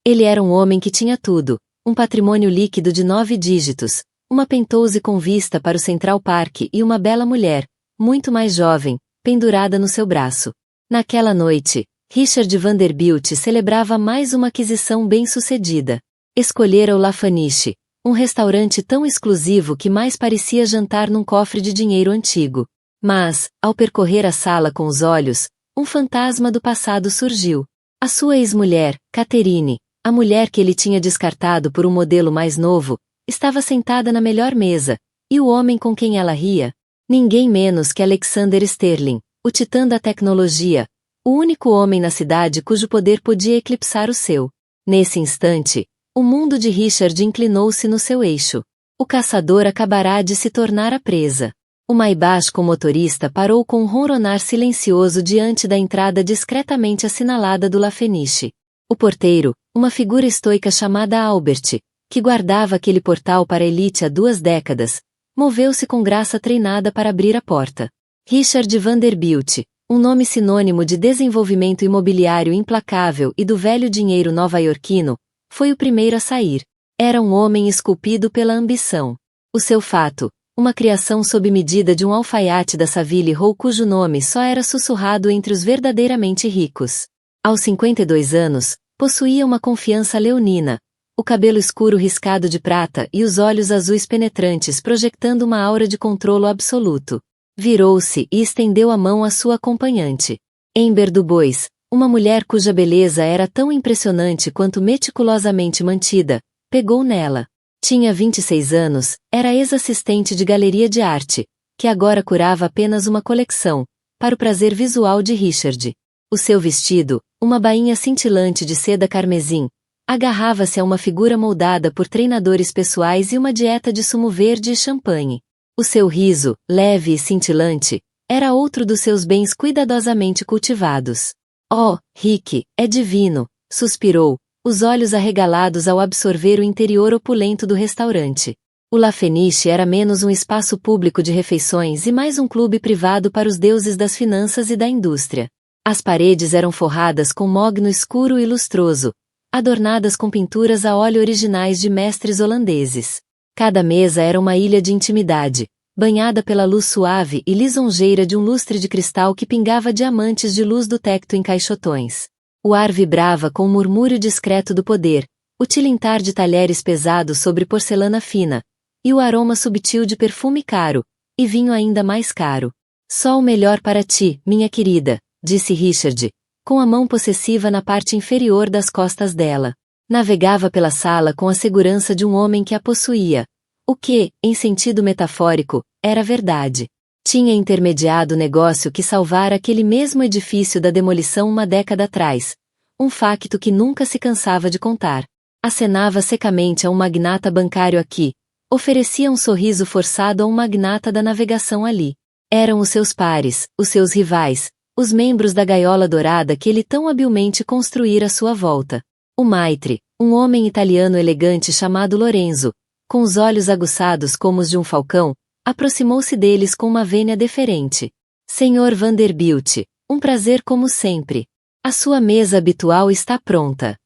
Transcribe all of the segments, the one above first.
Ele era um homem que tinha tudo, um patrimônio líquido de 9 dígitos, uma penthouse com vista para o Central Park e uma bela mulher, muito mais jovem, pendurada no seu braço. Naquela noite, Richard Vanderbilt celebrava mais uma aquisição bem-sucedida. Escolhera o Lafaniche, um restaurante tão exclusivo que mais parecia jantar num cofre de dinheiro antigo. Mas, ao percorrer a sala com os olhos, um fantasma do passado surgiu. A sua ex-mulher, Catherine, a mulher que ele tinha descartado por um modelo mais novo, estava sentada na melhor mesa, e o homem com quem ela ria, ninguém menos que Alexander Sterling, o titã da tecnologia, o único homem na cidade cujo poder podia eclipsar o seu. Nesse instante, o mundo de Richard inclinou-se no seu eixo. O caçador acabará de se tornar a presa. O Maybach com motorista parou com um ronronar silencioso diante da entrada discretamente assinalada do Lafaniche. O porteiro, uma figura estoica chamada Albert, que guardava aquele portal para a elite há 2 décadas, moveu-se com graça treinada para abrir a porta. Richard Vanderbilt, um nome sinônimo de desenvolvimento imobiliário implacável e do velho dinheiro nova-iorquino, foi o primeiro a sair. Era um homem esculpido pela ambição. O seu fato, uma criação sob medida de um alfaiate da Savile Row cujo nome só era sussurrado entre os verdadeiramente ricos. Aos 52 anos, possuía uma confiança leonina, o cabelo escuro riscado de prata e os olhos azuis penetrantes projetando uma aura de controlo absoluto. Virou-se e estendeu a mão à sua acompanhante. Amber Dubois, uma mulher cuja beleza era tão impressionante quanto meticulosamente mantida, pegou nela. Tinha 26 anos, era ex-assistente de galeria de arte, que agora curava apenas uma coleção, para o prazer visual de Richard. O seu vestido, uma bainha cintilante de seda carmesim, agarrava-se a uma figura moldada por treinadores pessoais e uma dieta de sumo verde e champanhe. O seu riso, leve e cintilante, era outro dos seus bens cuidadosamente cultivados. Oh, Rick, é divino, suspirou, os olhos arregalados ao absorver o interior opulento do restaurante. O Lafaniche era menos um espaço público de refeições e mais um clube privado para os deuses das finanças e da indústria. As paredes eram forradas com mogno escuro e lustroso, adornadas com pinturas a óleo originais de mestres holandeses. Cada mesa era uma ilha de intimidade, banhada pela luz suave e lisonjeira de um lustre de cristal que pingava diamantes de luz do tecto em caixotões. O ar vibrava com o murmúrio discreto do poder, o tilintar de talheres pesados sobre porcelana fina, e o aroma subtil de perfume caro, e vinho ainda mais caro. Só o melhor para ti, minha querida, disse Richard, com a mão possessiva na parte inferior das costas dela. Navegava pela sala com a segurança de um homem que a possuía, o que, em sentido metafórico, era verdade. Tinha intermediado o negócio que salvara aquele mesmo edifício da demolição uma década atrás, um facto que nunca se cansava de contar. Acenava secamente a um magnata bancário aqui, oferecia um sorriso forçado a um magnata da navegação ali. Eram os seus pares, os seus rivais, os membros da gaiola dourada que ele tão habilmente construíra à sua volta. O maitre, um homem italiano elegante chamado Lorenzo, com os olhos aguçados como os de um falcão, aproximou-se deles com uma vênia deferente. Senhor Vanderbilt, um prazer como sempre. A sua mesa habitual está pronta.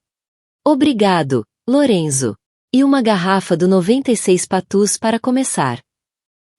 Obrigado, Lorenzo. E uma garrafa do 96 Patus para começar.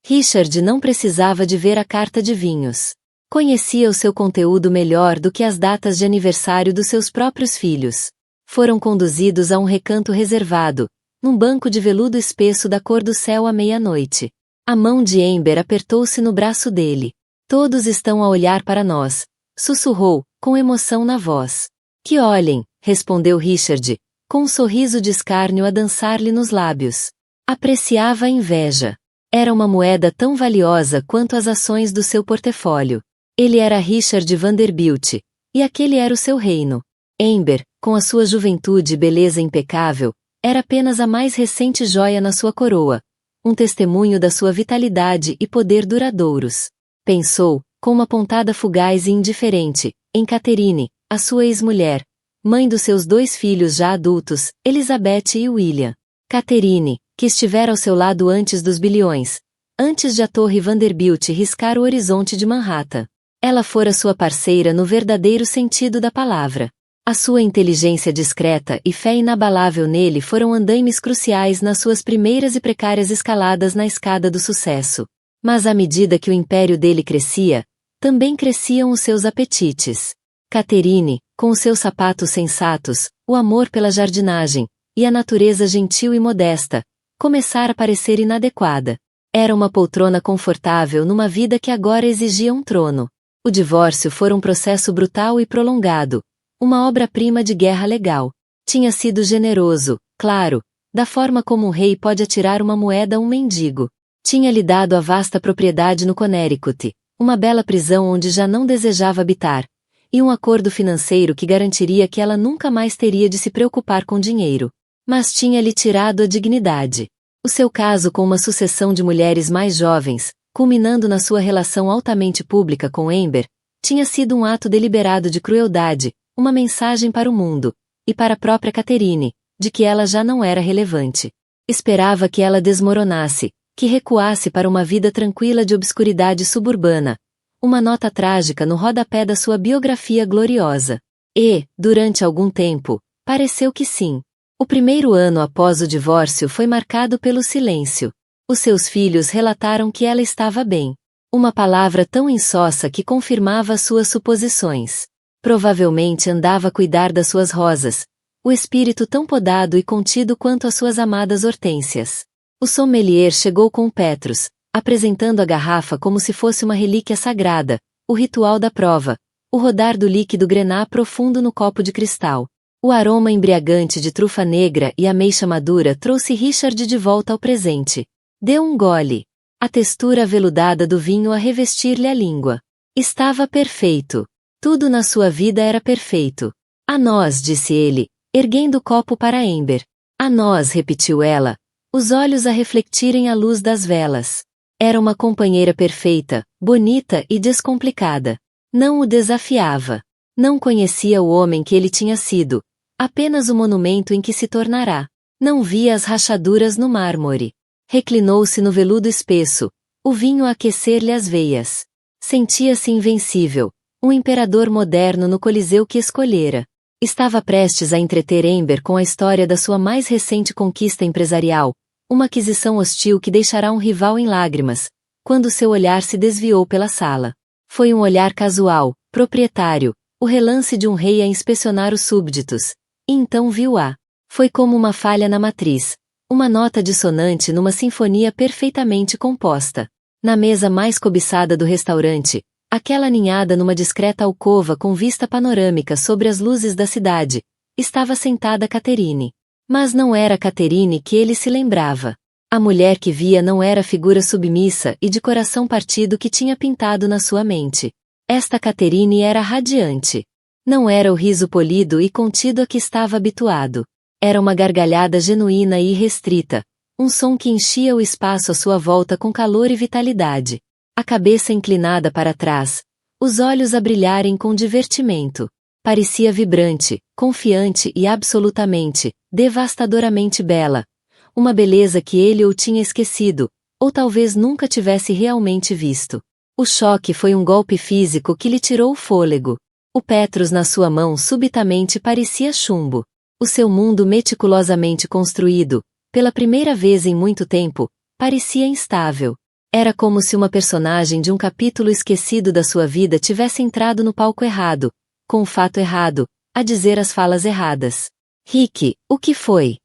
Richard não precisava de ver a carta de vinhos. Conhecia o seu conteúdo melhor do que as datas de aniversário dos seus próprios filhos. Foram conduzidos a um recanto reservado, num banco de veludo espesso da cor do céu à meia-noite. A mão de Amber apertou-se no braço dele. Todos estão a olhar para nós, sussurrou, com emoção na voz. Que olhem, respondeu Richard, com um sorriso de escárnio a dançar-lhe nos lábios. Apreciava a inveja. Era uma moeda tão valiosa quanto as ações do seu portfólio. Ele era Richard Vanderbilt, e aquele era o seu reino. Amber, com a sua juventude e beleza impecável, era apenas a mais recente joia na sua coroa, um testemunho da sua vitalidade e poder duradouros. Pensou, com uma pontada fugaz e indiferente, em Catherine, a sua ex-mulher, mãe dos seus 2 filhos já adultos, Elizabeth e William. Catherine, que estivera ao seu lado antes dos bilhões, antes de a Torre Vanderbilt riscar o horizonte de Manhattan. Ela fora sua parceira no verdadeiro sentido da palavra. A sua inteligência discreta e fé inabalável nele foram andaimes cruciais nas suas primeiras e precárias escaladas na escada do sucesso. Mas à medida que o império dele crescia, também cresciam os seus apetites. Catherine, com os seus sapatos sensatos, o amor pela jardinagem, e a natureza gentil e modesta, começara a parecer inadequada. Era uma poltrona confortável numa vida que agora exigia um trono. O divórcio fora um processo brutal e prolongado, uma obra-prima de guerra legal. Tinha sido generoso, claro, da forma como um rei pode atirar uma moeda a um mendigo. Tinha-lhe dado a vasta propriedade no Connecticut, uma bela prisão onde já não desejava habitar, e um acordo financeiro que garantiria que ela nunca mais teria de se preocupar com dinheiro. Mas tinha-lhe tirado a dignidade. O seu caso com uma sucessão de mulheres mais jovens, culminando na sua relação altamente pública com Amber, tinha sido um ato deliberado de crueldade, uma mensagem para o mundo, e para a própria Catherine, de que ela já não era relevante. Esperava que ela desmoronasse, que recuasse para uma vida tranquila de obscuridade suburbana, uma nota trágica no rodapé da sua biografia gloriosa. E, durante algum tempo, pareceu que sim. O primeiro ano após o divórcio foi marcado pelo silêncio. Os seus filhos relataram que ela estava bem. Uma palavra tão insossa que confirmava as suas suposições. Provavelmente andava a cuidar das suas rosas, o espírito tão podado e contido quanto as suas amadas hortênsias. O sommelier chegou com o Petrus, apresentando a garrafa como se fosse uma relíquia sagrada, o ritual da prova, o rodar do líquido grená profundo no copo de cristal. O aroma embriagante de trufa negra e ameixa madura trouxe Richard de volta ao presente. Deu um gole. A textura aveludada do vinho a revestir-lhe a língua. Estava perfeito. Tudo na sua vida era perfeito. A nós, disse ele, erguendo o copo para Amber. A nós, repetiu ela, os olhos a refletirem a luz das velas. Era uma companheira perfeita, bonita e descomplicada. Não o desafiava. Não conhecia o homem que ele tinha sido, apenas o monumento em que se tornará. Não via as rachaduras no mármore. Reclinou-se no veludo espesso, o vinho a aquecer-lhe as veias. Sentia-se invencível, um imperador moderno no coliseu que escolhera. Estava prestes a entreter Amber com a história da sua mais recente conquista empresarial, uma aquisição hostil que deixará um rival em lágrimas, quando seu olhar se desviou pela sala. Foi um olhar casual, proprietário, o relance de um rei a inspecionar os súbditos, e então viu-a. Foi como uma falha na matriz, uma nota dissonante numa sinfonia perfeitamente composta. Na mesa mais cobiçada do restaurante, aquela aninhada numa discreta alcova com vista panorâmica sobre as luzes da cidade, estava sentada Catherine. Mas não era Catherine que ele se lembrava. A mulher que via não era a figura submissa e de coração partido que tinha pintado na sua mente. Esta Catherine era radiante. Não era o riso polido e contido a que estava habituado. Era uma gargalhada genuína e irrestrita, um som que enchia o espaço à sua volta com calor e vitalidade. A cabeça inclinada para trás, os olhos a brilharem com divertimento. Parecia vibrante, confiante e absolutamente, devastadoramente bela. Uma beleza que ele ou tinha esquecido, ou talvez nunca tivesse realmente visto. O choque foi um golpe físico que lhe tirou o fôlego. O Petrus na sua mão subitamente parecia chumbo. O seu mundo meticulosamente construído, pela primeira vez em muito tempo, parecia instável. Era como se uma personagem de um capítulo esquecido da sua vida tivesse entrado no palco errado, com o fato errado, a dizer as falas erradas. Rick, o que foi?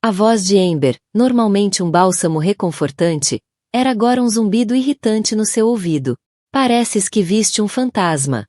A voz de Amber, normalmente um bálsamo reconfortante, era agora um zumbido irritante no seu ouvido. Pareces que viste um fantasma.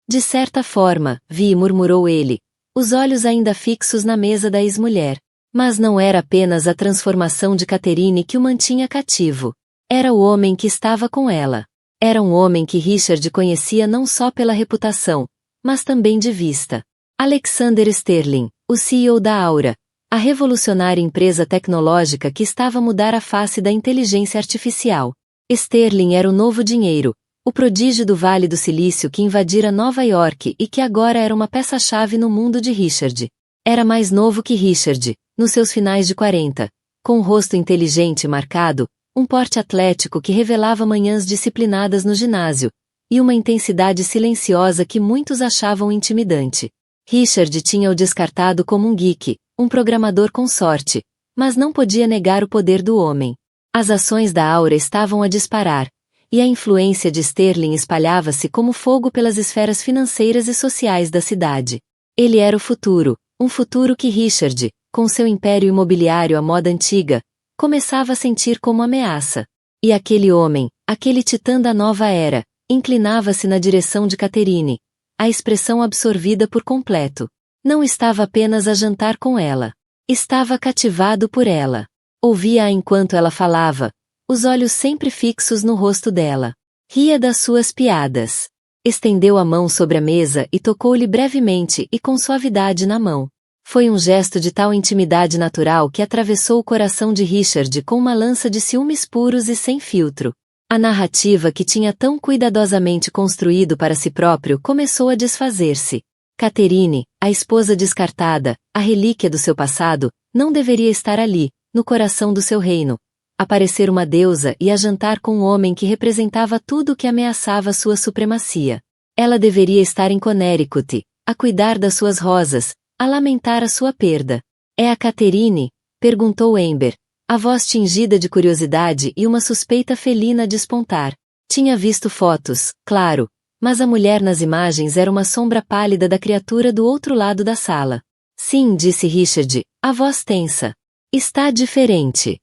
De certa forma, vi, murmurou ele, os olhos ainda fixos na mesa da ex-mulher. Mas não era apenas a transformação de Catherine que o mantinha cativo. Era o homem que estava com ela. Era um homem que Richard conhecia não só pela reputação, mas também de vista. Alexander Sterling, o CEO da Aura, a revolucionária empresa tecnológica que estava a mudar a face da inteligência artificial. Sterling era o novo dinheiro, o prodígio do Vale do Silício que invadira Nova York e que agora era uma peça-chave no mundo de Richard. Era mais novo que Richard, nos seus finais de 40, com um rosto inteligente e marcado, um porte atlético que revelava manhãs disciplinadas no ginásio, e uma intensidade silenciosa que muitos achavam intimidante. Richard tinha-o descartado como um geek, um programador com sorte, mas não podia negar o poder do homem. As ações da Aura estavam a disparar, e a influência de Sterling espalhava-se como fogo pelas esferas financeiras e sociais da cidade. Ele era o futuro, um futuro que Richard, com seu império imobiliário à moda antiga, começava a sentir como ameaça. E aquele homem, aquele titã da nova era, inclinava-se na direção de Catherine, a expressão absorvida por completo. Não estava apenas a jantar com ela. Estava cativado por ela. Ouvia-a enquanto ela falava, os olhos sempre fixos no rosto dela. Ria das suas piadas. Estendeu a mão sobre a mesa e tocou-lhe brevemente e com suavidade na mão. Foi um gesto de tal intimidade natural que atravessou o coração de Richard com uma lança de ciúmes puros e sem filtro. A narrativa que tinha tão cuidadosamente construído para si próprio começou a desfazer-se. Catherine, a esposa descartada, a relíquia do seu passado, não deveria estar ali, no coração do seu reino. Aparecer uma deusa e a jantar com um homem que representava tudo o que ameaçava sua supremacia. Ela deveria estar em Connecticut, a cuidar das suas rosas, a lamentar a sua perda. É a Catherine? Perguntou Amber, a voz tingida de curiosidade e uma suspeita felina a despontar. Tinha visto fotos, claro, mas a mulher nas imagens era uma sombra pálida da criatura do outro lado da sala. Sim, disse Richard, a voz tensa. Está diferente.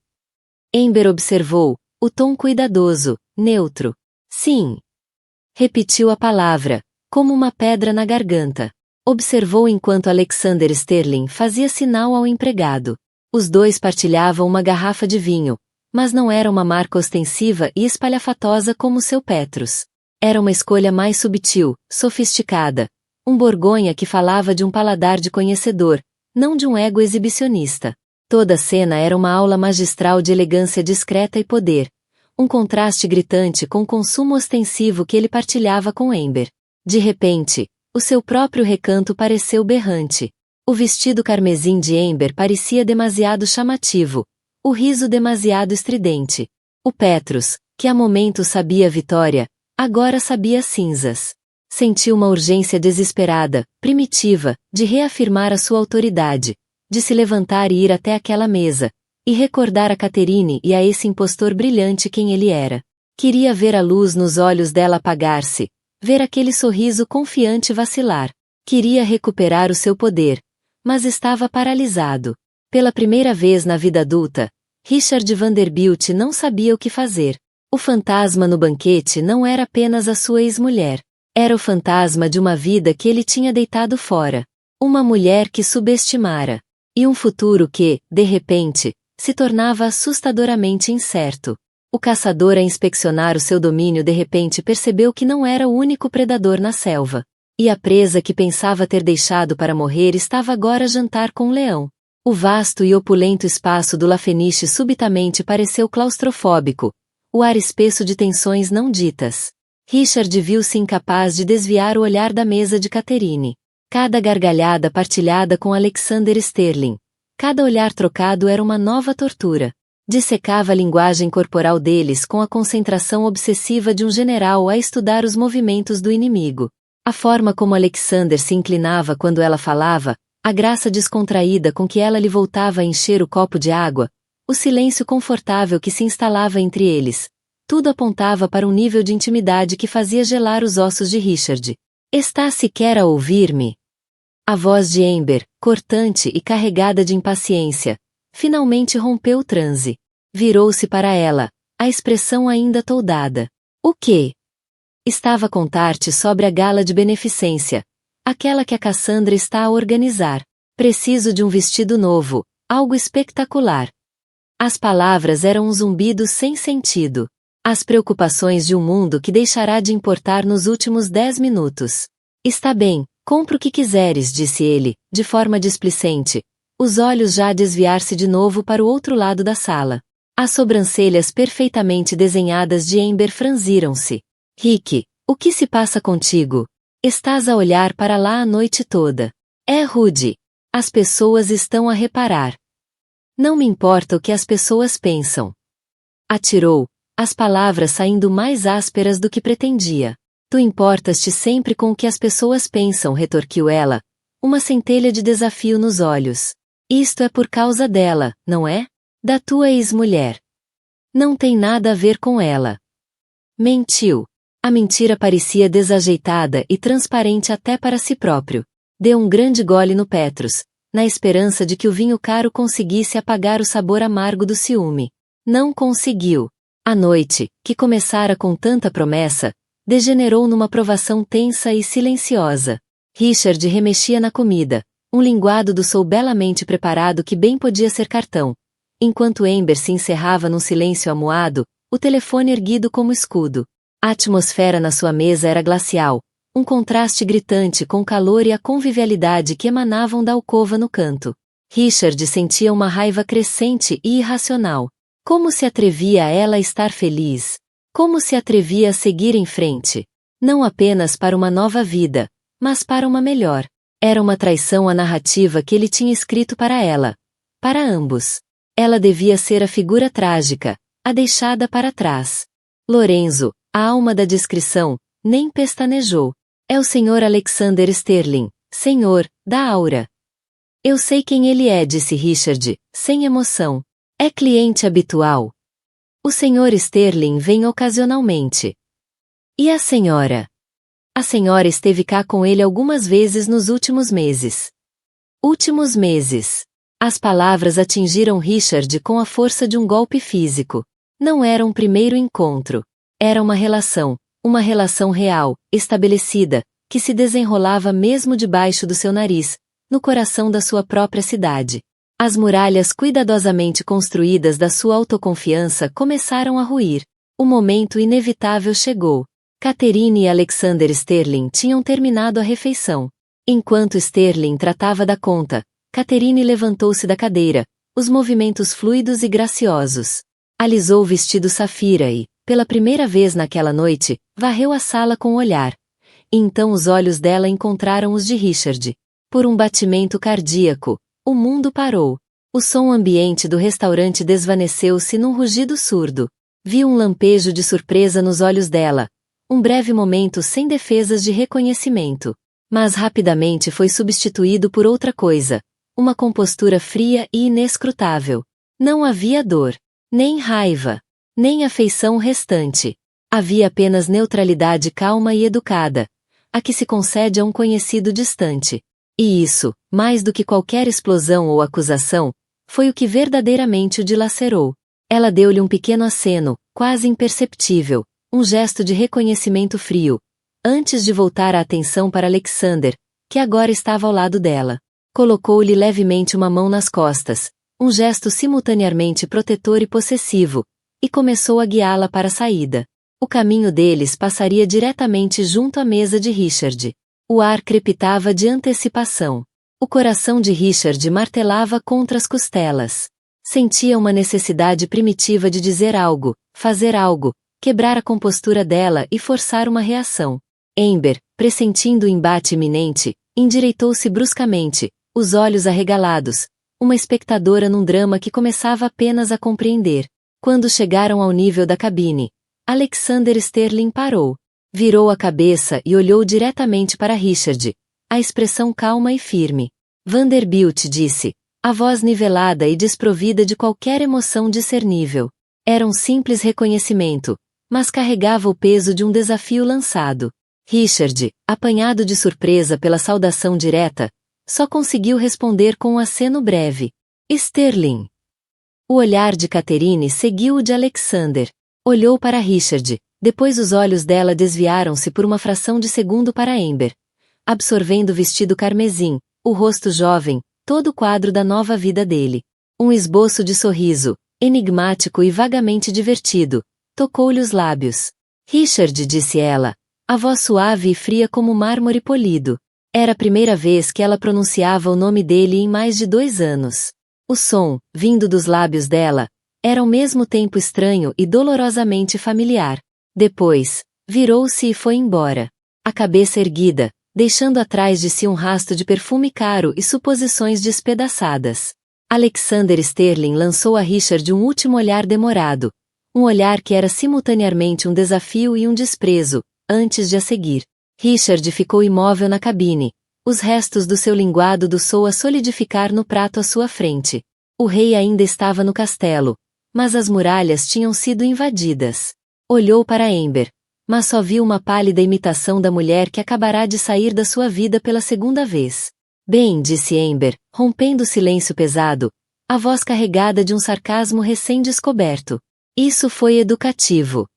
Amber observou, o tom cuidadoso, neutro. Sim. Repetiu a palavra, como uma pedra na garganta. Observou enquanto Alexander Sterling fazia sinal ao empregado. Os dois partilhavam uma garrafa de vinho, mas não era uma marca ostensiva e espalhafatosa como seu Petrus. Era uma escolha mais subtil, sofisticada. Um Borgonha que falava de um paladar de conhecedor, não de um ego exibicionista. Toda a cena era uma aula magistral de elegância discreta e poder, um contraste gritante com o consumo ostensivo que ele partilhava com Amber. De repente, o seu próprio recanto pareceu berrante. O vestido carmesim de Amber parecia demasiado chamativo, o riso demasiado estridente. O Petrus, que a momento sabia a vitória, agora sabia cinzas. Sentiu uma urgência desesperada, primitiva, de reafirmar a sua autoridade, de se levantar e ir até aquela mesa, e recordar a Catherine e a esse impostor brilhante quem ele era. Queria ver a luz nos olhos dela apagar-se, ver aquele sorriso confiante vacilar. Queria recuperar o seu poder, mas estava paralisado. Pela primeira vez na vida adulta, Richard Vanderbilt não sabia o que fazer. O fantasma no banquete não era apenas a sua ex-mulher. Era o fantasma de uma vida que ele tinha deitado fora. Uma mulher que subestimara. E um futuro que, de repente, se tornava assustadoramente incerto. O caçador a inspecionar o seu domínio de repente percebeu que não era o único predador na selva. E a presa que pensava ter deixado para morrer estava agora a jantar com um leão. O vasto e opulento espaço do Lafeniche subitamente pareceu claustrofóbico, o ar espesso de tensões não ditas. Richard viu-se incapaz de desviar o olhar da mesa de Catherine. Cada gargalhada partilhada com Alexander Sterling, cada olhar trocado era uma nova tortura. Dissecava a linguagem corporal deles com a concentração obsessiva de um general a estudar os movimentos do inimigo. A forma como Alexander se inclinava quando ela falava, a graça descontraída com que ela lhe voltava a encher o copo de água, o silêncio confortável que se instalava entre eles, tudo apontava para um nível de intimidade que fazia gelar os ossos de Richard. Está sequer a ouvir-me? A voz de Amber, cortante e carregada de impaciência, finalmente rompeu o transe. Virou-se para ela, a expressão ainda toldada. O quê? Estava a contar-te sobre a gala de beneficência, aquela que a Cassandra está a organizar. Preciso de um vestido novo, algo espetacular. As palavras eram um zumbido sem sentido. As preocupações de um mundo que deixará de importar nos últimos 10 minutos. Está bem, compra o que quiseres, disse ele, de forma displicente, os olhos já a desviar-se de novo para o outro lado da sala. As sobrancelhas perfeitamente desenhadas de Amber franziram-se. Rick, o que se passa contigo? Estás a olhar para lá a noite toda. É rude. As pessoas estão a reparar. Não me importa o que as pessoas pensam. Atirou, as palavras saindo mais ásperas do que pretendia. Tu importas-te sempre com o que as pessoas pensam, retorquiu ela, uma centelha de desafio nos olhos. Isto é por causa dela, não é? Da tua ex-mulher. Não tem nada a ver com ela. Mentiu. A mentira parecia desajeitada e transparente até para si próprio. Deu um grande gole no Petrus, na esperança de que o vinho caro conseguisse apagar o sabor amargo do ciúme. Não conseguiu. A noite, que começara com tanta promessa, degenerou numa provação tensa e silenciosa. Richard remexia na comida, um linguado do Sol belamente preparado que bem podia ser cartão. Enquanto Amber se encerrava num silêncio amuado, o telefone erguido como escudo. A atmosfera na sua mesa era glacial, um contraste gritante com o calor e a convivialidade que emanavam da alcova no canto. Richard sentia uma raiva crescente e irracional. Como se atrevia ela a estar feliz? Como se atrevia a seguir em frente? Não apenas para uma nova vida, mas para uma melhor. Era uma traição à narrativa que ele tinha escrito para ela. Para ambos. Ela devia ser a figura trágica, a deixada para trás. Lorenzo, a alma da discrição, nem pestanejou. É o Sr. Alexander Sterling, senhor, da Aura. Eu sei quem ele é, disse Richard, sem emoção. É cliente habitual. O Sr. Sterling vem ocasionalmente. E a senhora? A senhora esteve cá com ele algumas vezes nos últimos meses. Últimos meses. As palavras atingiram Richard com a força de um golpe físico. Não era um primeiro encontro. Era uma relação real, estabelecida, que se desenrolava mesmo debaixo do seu nariz, no coração da sua própria cidade. As muralhas cuidadosamente construídas da sua autoconfiança começaram a ruir. O momento inevitável chegou. Catherine e Alexander Sterling tinham terminado a refeição. Enquanto Sterling tratava da conta, Catherine levantou-se da cadeira, os movimentos fluidos e graciosos. Alisou o vestido safira e, pela primeira vez naquela noite, varreu a sala com o olhar. E então os olhos dela encontraram os de Richard. Por um batimento cardíaco, o mundo parou. O som ambiente do restaurante desvaneceu-se num rugido surdo. Viu um lampejo de surpresa nos olhos dela. Um breve momento sem defesas de reconhecimento. Mas rapidamente foi substituído por outra coisa. Uma compostura fria e inescrutável. Não havia dor, nem raiva, nem afeição restante. Havia apenas neutralidade calma e educada, a que se concede a um conhecido distante. E isso, mais do que qualquer explosão ou acusação, foi o que verdadeiramente o dilacerou. Ela deu-lhe um pequeno aceno, quase imperceptível, um gesto de reconhecimento frio, antes de voltar a atenção para Alexander, que agora estava ao lado dela. Colocou-lhe levemente uma mão nas costas, um gesto simultaneamente protetor e possessivo, e começou a guiá-la para a saída. O caminho deles passaria diretamente junto à mesa de Richard. O ar crepitava de antecipação. O coração de Richard martelava contra as costelas. Sentia uma necessidade primitiva de dizer algo, fazer algo, quebrar a compostura dela e forçar uma reação. Amber, pressentindo o embate iminente, endireitou-se bruscamente, os olhos arregalados, uma espectadora num drama que começava apenas a compreender. Quando chegaram ao nível da cabine, Alexander Sterling parou. Virou a cabeça e olhou diretamente para Richard, a expressão calma e firme. Vanderbilt disse, a voz nivelada e desprovida de qualquer emoção discernível. Era um simples reconhecimento, mas carregava o peso de um desafio lançado. Richard, apanhado de surpresa pela saudação direta, só conseguiu responder com um aceno breve. Sterling. O olhar de Catherine seguiu o de Alexander. Olhou para Richard, depois os olhos dela desviaram-se por uma fração de segundo para Amber. Absorvendo o vestido carmesim, o rosto jovem, todo o quadro da nova vida dele. Um esboço de sorriso, enigmático e vagamente divertido, tocou-lhe os lábios. Richard, disse ela, a voz suave e fria como mármore polido. Era a primeira vez que ela pronunciava o nome dele em mais de 2 anos. O som, vindo dos lábios dela, era ao mesmo tempo estranho e dolorosamente familiar. Depois, virou-se e foi embora. A cabeça erguida, deixando atrás de si um rastro de perfume caro e suposições despedaçadas. Alexander Sterling lançou a Richard um último olhar demorado. Um olhar que era simultaneamente um desafio e um desprezo, antes de a seguir. Richard ficou imóvel na cabine, Os restos do seu linguado doçou a solidificar no prato à sua frente. O rei ainda estava no castelo, mas as muralhas tinham sido invadidas. Olhou para Ember, mas só viu uma pálida imitação da mulher que acabará de sair da sua vida pela segunda vez. Bem, disse Ember, rompendo o silêncio pesado, a voz carregada de um sarcasmo recém-descoberto. Isso foi educativo.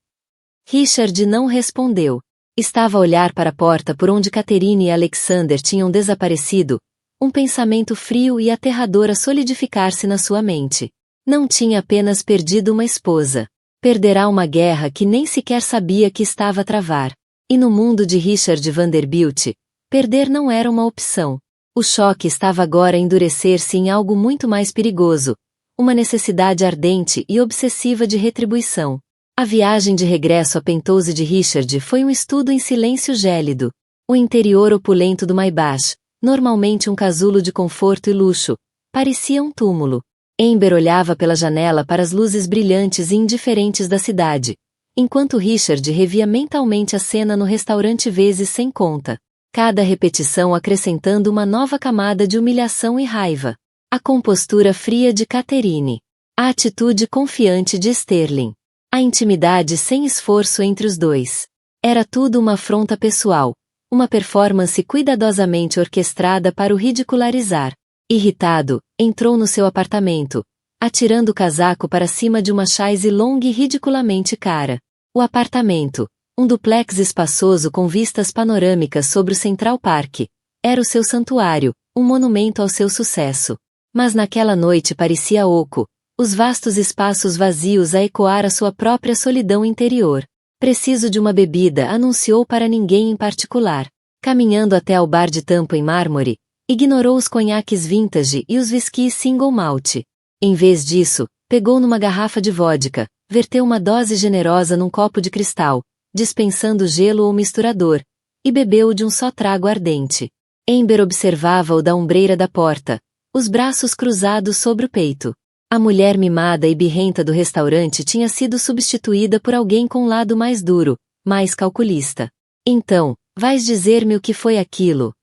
Richard não respondeu. Estava a olhar para a porta por onde Catherine e Alexander tinham desaparecido, um pensamento frio e aterrador a solidificar-se na sua mente. Não tinha apenas perdido uma esposa. Perderá uma guerra que nem sequer sabia que estava a travar. E no mundo de Richard Vanderbilt, perder não era uma opção. O choque estava agora a endurecer-se em algo muito mais perigoso, uma necessidade ardente e obsessiva de retribuição. A viagem de regresso a Penthouse de Richard foi um estudo em silêncio gélido. O interior opulento do Maybach, normalmente um casulo de conforto e luxo, parecia um túmulo. Ember olhava pela janela para as luzes brilhantes e indiferentes da cidade, enquanto Richard revia mentalmente a cena no restaurante vezes sem conta. Cada repetição acrescentando uma nova camada de humilhação e raiva. A compostura fria de Catherine. A atitude confiante de Sterling. A intimidade sem esforço entre os dois. Era tudo uma afronta pessoal, uma performance cuidadosamente orquestrada para o ridicularizar. Irritado, entrou no seu apartamento, atirando o casaco para cima de uma chaise longa e ridiculamente cara. O apartamento, um duplex espaçoso com vistas panorâmicas sobre o Central Park, era o seu santuário, um monumento ao seu sucesso. Mas naquela noite parecia oco, os vastos espaços vazios a ecoar a sua própria solidão interior. Preciso de uma bebida, anunciou para ninguém em particular. Caminhando até ao bar de tampo em mármore, ignorou os conhaques vintage e os whiskies single malt. Em vez disso, pegou numa garrafa de vodka, verteu uma dose generosa num copo de cristal, dispensando gelo ou misturador, e bebeu de um só trago ardente. Ember observava-o da ombreira da porta, os braços cruzados sobre o peito. A mulher mimada e birrenta do restaurante tinha sido substituída por alguém com um lado mais duro, mais calculista. Então, vais dizer-me o que foi aquilo?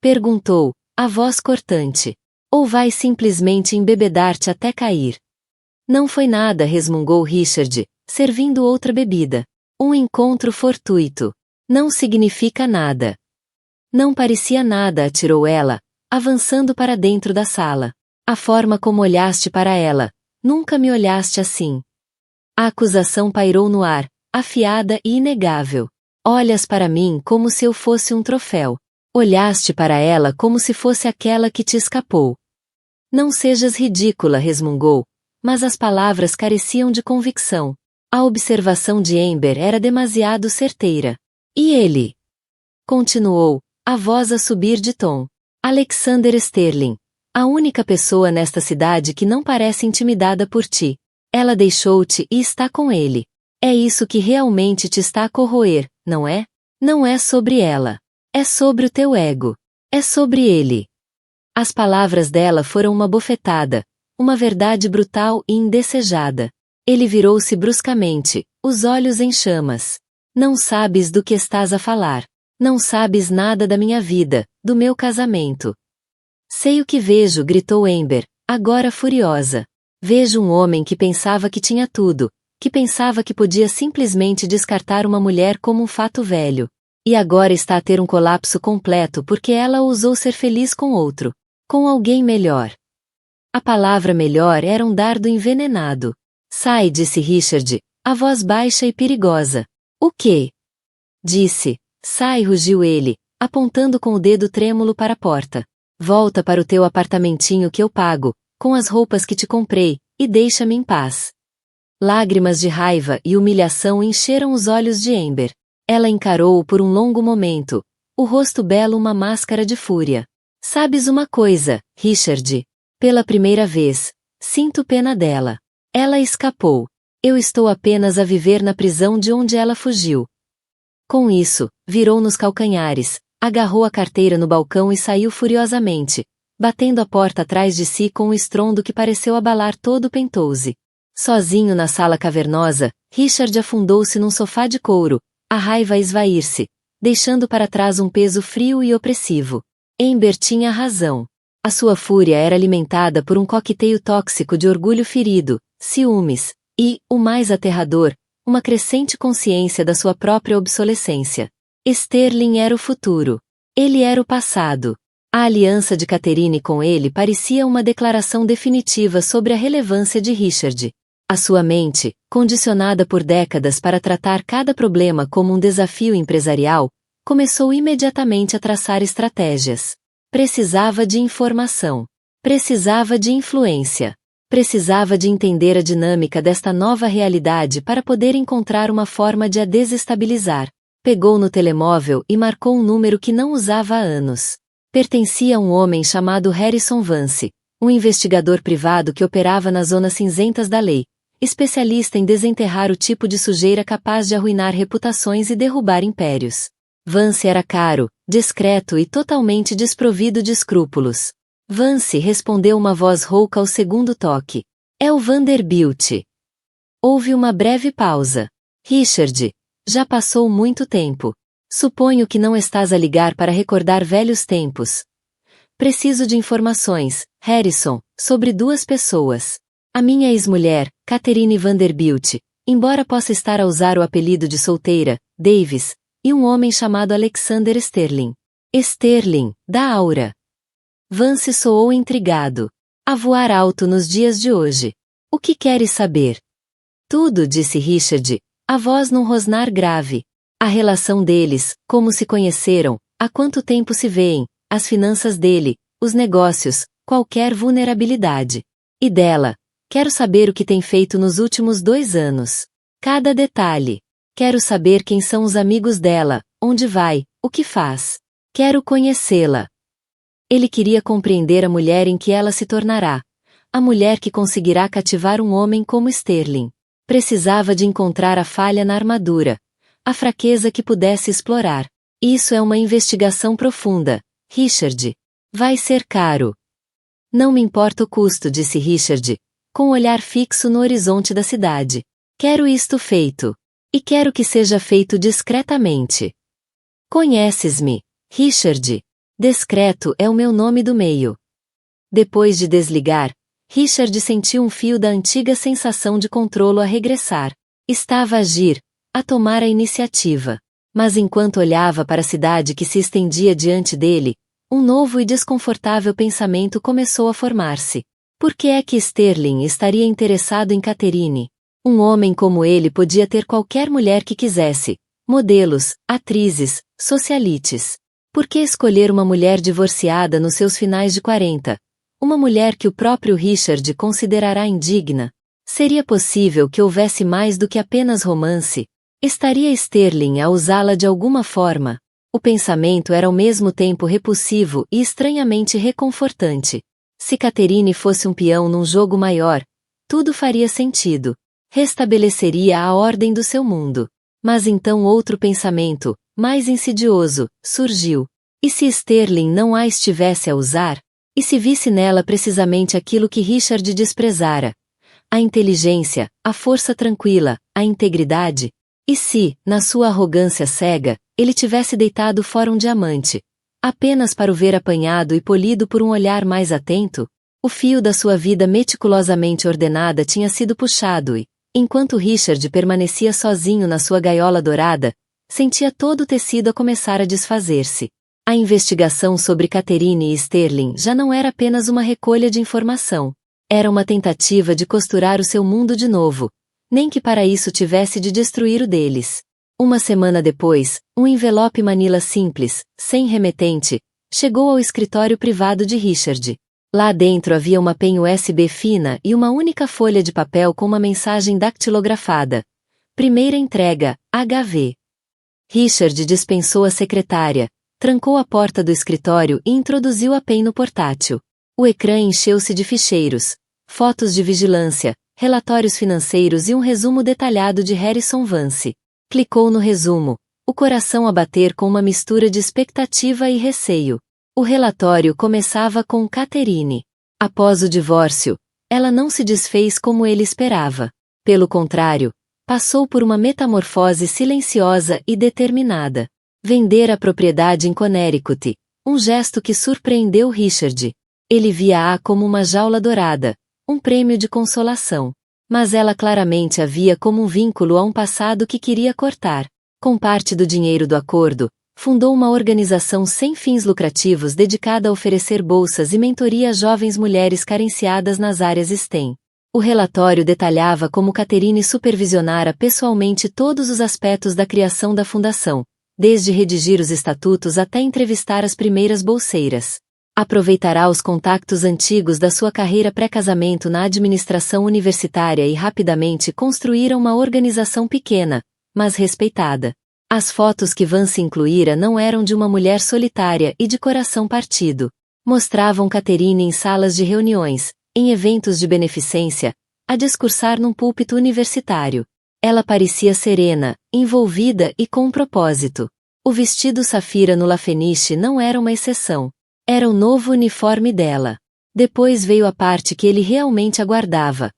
Perguntou, a voz cortante. Ou vais simplesmente embebedar-te até cair? Não foi nada, resmungou Richard, servindo outra bebida. Um encontro fortuito. Não significa nada. Não parecia nada, atirou ela, avançando para dentro da sala. A forma como olhaste para ela, nunca me olhaste assim. A acusação pairou no ar, afiada e inegável. Olhas para mim como se eu fosse um troféu. Olhaste para ela como se fosse aquela que te escapou. Não sejas ridícula, resmungou, mas as palavras careciam de convicção. A observação de Ember era demasiado certeira. E ele? Continuou, a voz a subir de tom. Alexander Sterling. A única pessoa nesta cidade que não parece intimidada por ti. Ela deixou-te e está com ele. É isso que realmente te está a corroer, não é? Não é sobre ela. É sobre o teu ego. É sobre ele. As palavras dela foram uma bofetada, uma verdade brutal e indesejada. Ele virou-se bruscamente, os olhos em chamas. Não sabes do que estás a falar. Não sabes nada da minha vida, do meu casamento. Sei o que vejo, gritou Ember, agora furiosa. Vejo um homem que pensava que tinha tudo, que pensava que podia simplesmente descartar uma mulher como um fato velho. E agora está a ter um colapso completo porque ela ousou ser feliz com outro. Com alguém melhor. A palavra melhor era um dardo envenenado. Sai, disse Richard, a voz baixa e perigosa. O quê? Disse. Sai, rugiu ele, apontando com o dedo trêmulo para a porta. Volta para o teu apartamentinho que eu pago, com as roupas que te comprei, e deixa-me em paz. Lágrimas de raiva e humilhação encheram os olhos de Ember. Ela encarou-o por um longo momento, o rosto belo uma máscara de fúria. Sabes uma coisa, Richard? Pela primeira vez, sinto pena dela. Ela escapou. Eu estou apenas a viver na prisão de onde ela fugiu. Com isso, virou nos calcanhares, agarrou a carteira no balcão e saiu furiosamente, batendo a porta atrás de si com um estrondo que pareceu abalar todo o Penthouse. Sozinho na sala cavernosa, Richard afundou-se num sofá de couro, a raiva a esvair-se, deixando para trás um peso frio e opressivo. Amber tinha razão. A sua fúria era alimentada por um coquetel tóxico de orgulho ferido, ciúmes, e, o mais aterrador, uma crescente consciência da sua própria obsolescência. Sterling era o futuro. Ele era o passado. A aliança de Catherine com ele parecia uma declaração definitiva sobre a relevância de Richard. A sua mente, condicionada por décadas para tratar cada problema como um desafio empresarial, começou imediatamente a traçar estratégias. Precisava de informação. Precisava de influência. Precisava de entender a dinâmica desta nova realidade para poder encontrar uma forma de a desestabilizar. Pegou no telemóvel e marcou um número que não usava há anos. Pertencia a um homem chamado Harrison Vance, um investigador privado que operava nas zonas cinzentas da lei, especialista em desenterrar o tipo de sujeira capaz de arruinar reputações e derrubar impérios. Vance era caro, discreto e totalmente desprovido de escrúpulos. Vance respondeu uma voz rouca ao segundo toque. É o Vanderbilt. Houve uma breve pausa. Richard, já passou muito tempo. Suponho que não estás a ligar para recordar velhos tempos. Preciso de informações, Harrison, sobre duas pessoas. A minha ex-mulher, Catherine Vanderbilt, embora possa estar a usar o apelido de solteira, Davis, e um homem chamado Alexander Sterling. Sterling, da Aura. Vance soou intrigado. A voar alto nos dias de hoje. O que queres saber? Tudo, disse Richard, a voz num rosnar grave. A relação deles, como se conheceram, há quanto tempo se veem, as finanças dele, os negócios, qualquer vulnerabilidade. E dela. Quero saber o que tem feito nos últimos 2 anos. Cada detalhe. Quero saber quem são os amigos dela, onde vai, o que faz. Quero conhecê-la. Ele queria compreender a mulher em que ela se tornará. A mulher que conseguirá cativar um homem como Sterling. Precisava de encontrar a falha na armadura. A fraqueza que pudesse explorar. Isso é uma investigação profunda, Richard. Vai ser caro. Não me importa o custo, disse Richard, com o olhar fixo no horizonte da cidade. Quero isto feito. E quero que seja feito discretamente. Conheces-me, Richard. Discreto é o meu nome do meio. Depois de desligar, Richard sentiu um fio da antiga sensação de controlo a regressar. Estava a agir, a tomar a iniciativa. Mas enquanto olhava para a cidade que se estendia diante dele, um novo e desconfortável pensamento começou a formar-se. Por que é que Sterling estaria interessado em Catherine? Um homem como ele podia ter qualquer mulher que quisesse. Modelos, atrizes, socialites. Por que escolher uma mulher divorciada nos seus finais de 40? Uma mulher que o próprio Richard considerará indigna? Seria possível que houvesse mais do que apenas romance? Estaria Sterling a usá-la de alguma forma? O pensamento era ao mesmo tempo repulsivo e estranhamente reconfortante. Se Catherine fosse um peão num jogo maior, tudo faria sentido. Restabeleceria a ordem do seu mundo. Mas então outro pensamento, mais insidioso, surgiu. E se Sterling não a estivesse a usar? E se visse nela precisamente aquilo que Richard desprezara? A inteligência, a força tranquila, a integridade? E se, na sua arrogância cega, ele tivesse deitado fora um diamante, apenas para o ver apanhado e polido por um olhar mais atento? O fio da sua vida meticulosamente ordenada tinha sido puxado e, enquanto Richard permanecia sozinho na sua gaiola dourada, sentia todo o tecido a começar a desfazer-se. A investigação sobre Catherine e Sterling já não era apenas uma recolha de informação. Era uma tentativa de costurar o seu mundo de novo, nem que para isso tivesse de destruir o deles. Uma semana depois, um envelope Manila simples, sem remetente, chegou ao escritório privado de Richard. Lá dentro havia uma penha USB fina e uma única folha de papel com uma mensagem dactilografada. Primeira entrega, HV. Richard dispensou a secretária, trancou a porta do escritório e introduziu a penha no portátil. O ecrã encheu-se de ficheiros, fotos de vigilância, relatórios financeiros e um resumo detalhado de Harrison Vance. Clicou no resumo, o coração a bater com uma mistura de expectativa e receio. O relatório começava com Catherine. Após o divórcio, ela não se desfez como ele esperava. Pelo contrário, passou por uma metamorfose silenciosa e determinada. Vender a propriedade em Connecticut, Um gesto que surpreendeu Richard. Ele via-a como uma jaula dourada, um prêmio de consolação. Mas ela claramente a via como um vínculo a um passado que queria cortar. Com parte do dinheiro do acordo, fundou uma organização sem fins lucrativos dedicada a oferecer bolsas e mentoria a jovens mulheres carenciadas nas áreas STEM. O relatório detalhava como Catherine supervisionara pessoalmente todos os aspectos da criação da fundação, desde redigir os estatutos até entrevistar as primeiras bolseiras. Aproveitará os contactos antigos da sua carreira pré-casamento na administração universitária e rapidamente construíra uma organização pequena, mas respeitada. As fotos que Vance incluíra não eram de uma mulher solitária e de coração partido. Mostravam Catherine em salas de reuniões, em eventos de beneficência, a discursar num púlpito universitário. Ela parecia serena, envolvida e com um propósito. O vestido safira no Lafeniche não era uma exceção. Era o novo uniforme dela. Depois veio a parte que ele realmente aguardava.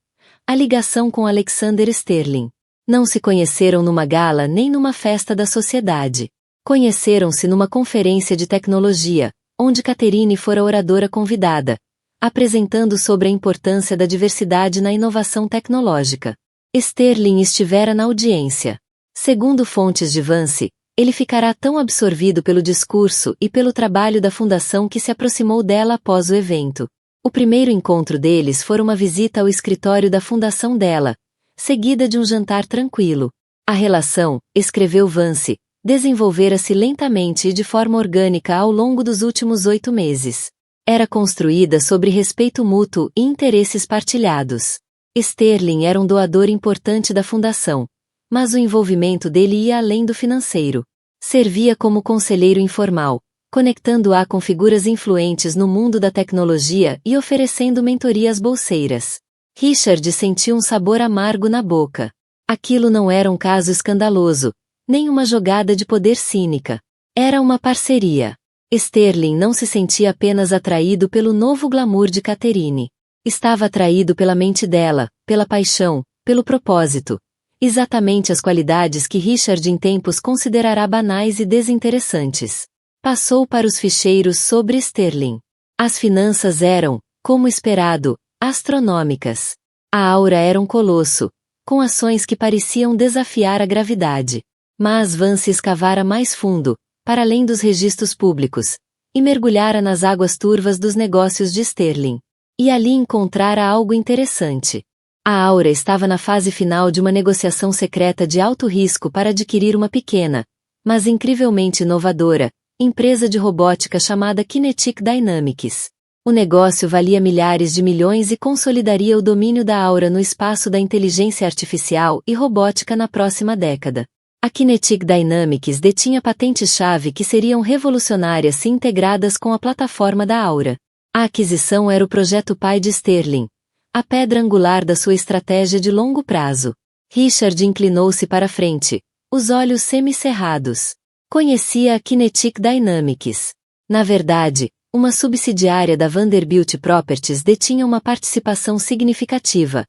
A ligação com Alexander Sterling. Não se conheceram numa gala nem numa festa da sociedade. Conheceram-se numa conferência de tecnologia, onde Catherine fora oradora convidada, apresentando sobre a importância da diversidade na inovação tecnológica. Sterling estivera na audiência. Segundo fontes de Vance, ele ficará tão absorvido pelo discurso e pelo trabalho da fundação que se aproximou dela após o evento. O primeiro encontro deles foi uma visita ao escritório da fundação dela, seguida de um jantar tranquilo. A relação, escreveu Vance, desenvolvera-se lentamente e de forma orgânica ao longo dos últimos 8 meses. Era construída sobre respeito mútuo e interesses partilhados. Sterling era um doador importante da fundação, mas o envolvimento dele ia além do financeiro. Servia como conselheiro informal, conectando-a com figuras influentes no mundo da tecnologia e oferecendo mentorias bolseiras. Richard sentiu um sabor amargo na boca. Aquilo não era um caso escandaloso, nem uma jogada de poder cínica. Era uma parceria. Sterling não se sentia apenas atraído pelo novo glamour de Catherine. Estava atraído pela mente dela, pela paixão, pelo propósito. Exatamente as qualidades que Richard em tempos considerará banais e desinteressantes. Passou para os ficheiros sobre Sterling. As finanças eram, como esperado, astronômicas. A Aura era um colosso, com ações que pareciam desafiar a gravidade. Mas Vance escavara mais fundo, para além dos registros públicos, e mergulhara nas águas turvas dos negócios de Sterling. E ali encontrara algo interessante. A Aura estava na fase final de uma negociação secreta de alto risco para adquirir uma pequena, mas incrivelmente inovadora, empresa de robótica chamada Kinetic Dynamics. O negócio valia milhares de milhões e consolidaria o domínio da Aura no espaço da inteligência artificial e robótica na próxima década. A Kinetic Dynamics detinha patentes-chave que seriam revolucionárias se integradas com a plataforma da Aura. A aquisição era o projeto pai de Sterling, a pedra angular da sua estratégia de longo prazo. Richard inclinou-se para a frente, os olhos semicerrados. Conhecia a Kinetic Dynamics. Na verdade, uma subsidiária da Vanderbilt Properties detinha uma participação significativa,